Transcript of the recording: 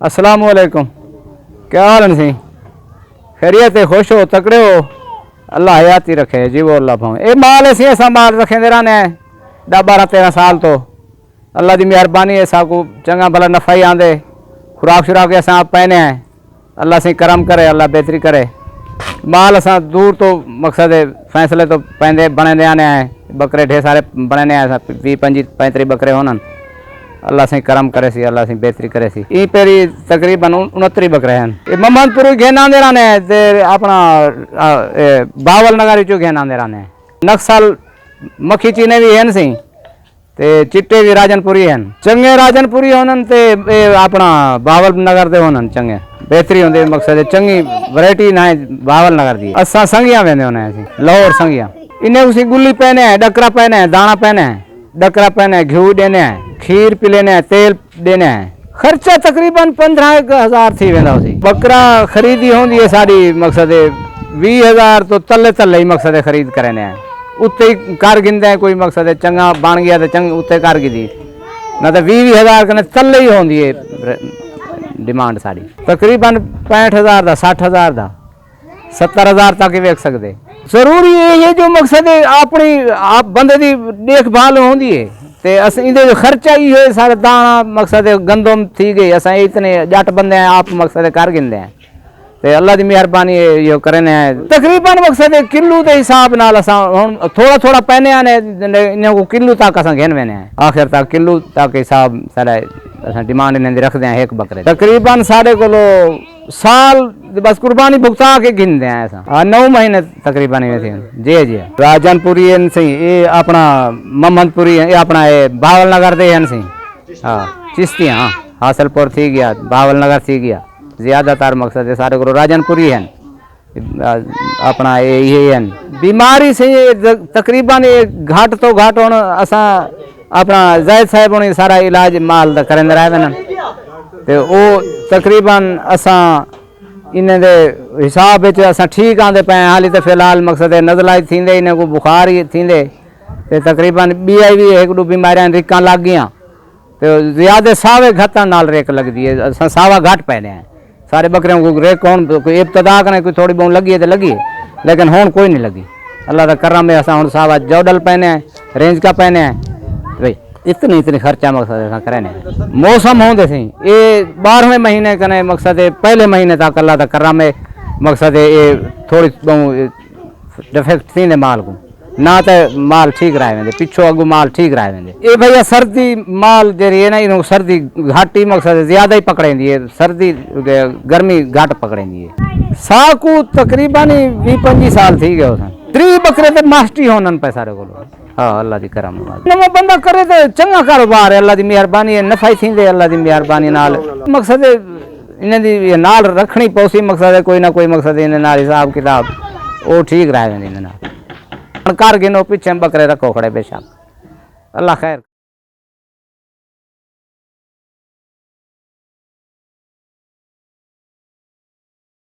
अस्सलाम वालेकुम। क्या हाल है सी? खैरियत है? खुश हो? तकड़े हो? अल्लाह हयाती रखे जी। वो अल्लाह भाव ये माल असी ऐसा माल रखे रहने 10-12-13 साल तो अल्लाह की मेहरबानी है। साकू चंगा भला नफा ही आंदे। खुराक शुराक असा आप पहने हैं। अल्लाह से करम करे, अल्लाह बेहतरी करे। माल असा दूर तो मकसद है फैसले तो पेंदे बने आने हैं। बकरे ढेर सारे बने आए 20-25-35 बकरे होना। अल्लाह से करम करे सी, अल्लाह से बेहतरी करे सी। ई पेरी तकरीबन 69 बकरे हैं। ये मोहम्मदपुर घेना दे रहने ते अपना बावल नगर चो घेना दे रहने। नक्सल मक्खी चीने भी हैं सी ते चिट्टे भी राजनपुरी हैं। चंगे राजनपुरी होनन ते अपना बावल नगर दे होनन चंगे बेहतरी होंदे। मकसद चंगी वैरायटी ना बावल नगर दी। असा संगिया वेंदे होने लाहौर संगिया। इन्हें उसी गुल्ली पहने हैं, डकरा पहने हैं, दाना पहने हैं, डकरा पहने हैं, घी देने हैं, खीर पिलेने हैं, तेल देने हैं। खर्चा तकरीबन 15,000 थी वेंदा उसी। बकरा खरीदी होंदी है साड़ी मकसद 20,000 तो तले तले ही मकसद खरीद करेने हैं। उत्ते ही कर गिनते हैं। कोई मकसद चंगा बन गया तो चंग उत्ते कर गिदी ना तो 20,000 कने तले ही होंदी है डिमांड साड़ी। तकरीबन 65,000 का 60,000 का 70,000 तक ही वेख सकते। जरूरी है जो मकसद है अपनी आप बंदे की देखभाल होंदी है ते अस इंदे जो खर्चा ही है सारे दाना मकसद गंदम थी गई। अस इतने जट बंदे हैं आप मकसद कर गिनते हैं ते अल्लाह की मेहरबानी यो करने हैं। तकरीबन मकसद किलो के हिसाब नाल असा थोड़ा थोड़ा पहने आने इन्हें को किलो तक असा घेन वेने हैं। आखिर तक किलो तक हिसाब सारा असा डिमांड इन्हें रखते हैं एक बकरे। तकरीबन साढ़े को साल बस कुर्बानी भुगता के गिनते हैं ऐसा 9 महीने तकरीबन जी जी। राजनपुरी सही ये अपना मोहम्मदपुरी ये अपना ये बावल नगर दे हैं सही। हाँ चिश्तियाँ हाँ हासिलपुर थी गया, बावल नगर थी गया। ज़्यादातर मकसद है सारे को राजनपुरी हैं अपना ये हैं। बीमारी से ये तकरीबन ये घाट तो घाट होना असा अपना जायद साहब होने सारा इलाज माल दा करेंदे रहे ना ते वो तकरीबन असा इन्हें दे हिसाब विच असा ठीक आंदे पे। हाली तो फिलहाल मकसद है नज़ला थींदे इन्हें को बुखार ही थींदे ते तकरीबन ॿिया भी 1-2 बीमारियां रिकां लग गई तो ज़्यादा सावे घटन नाल रेक लगती है। असा सावा घट पैने हैं सारे बकरियों को रेक कौन कोई इब्तदा कने कोई थोड़ी बहुत लगी है तो लगी लेकिन हुण कोई नहीं लगी। अल्लाह का करम है असा हुण सावा जौडल पहने हैं, रेंज का पहने हैं भाई। इतनी खर्चा मकसद करें। मौसम होंदे सी ये 12वें महीने कने मकसद पहले महीने तक अल्लाह का करम है मकसद ये थोड़ी डिफेक्ट थी माल को ना तो माल ठीक रहे वेंदे पिछो अगू माल ठीक रहे वेंदे। ये भैया सर्दी माल जरी है ना इन्हों सर्दी घाट ही मकसद ज्यादा ही पकड़ेंदी है। सर्दी गर्मी घाट पकड़ेंदी है। साकू तकरीबन 20-25 साल थी गए 3 बकरे तो मास्टी होनन पे सारे को। हाँ अल्लाह की करम नवा बंदा करे तो चंगा कारोबार है। अल्लाह की मेहरबानी है नफा ही थींदे अल्लाह की मेहरबानी नाल। मकसद इन्हें दी नाल रखनी पौसी मकसद है कोई ना कोई मकसद इन्हें नाल हिसाब किताब वो ठीक रहे इन्हें नाल कर गिनो पीछे बकरे रखो खड़े बेशक। अल्लाह खैर।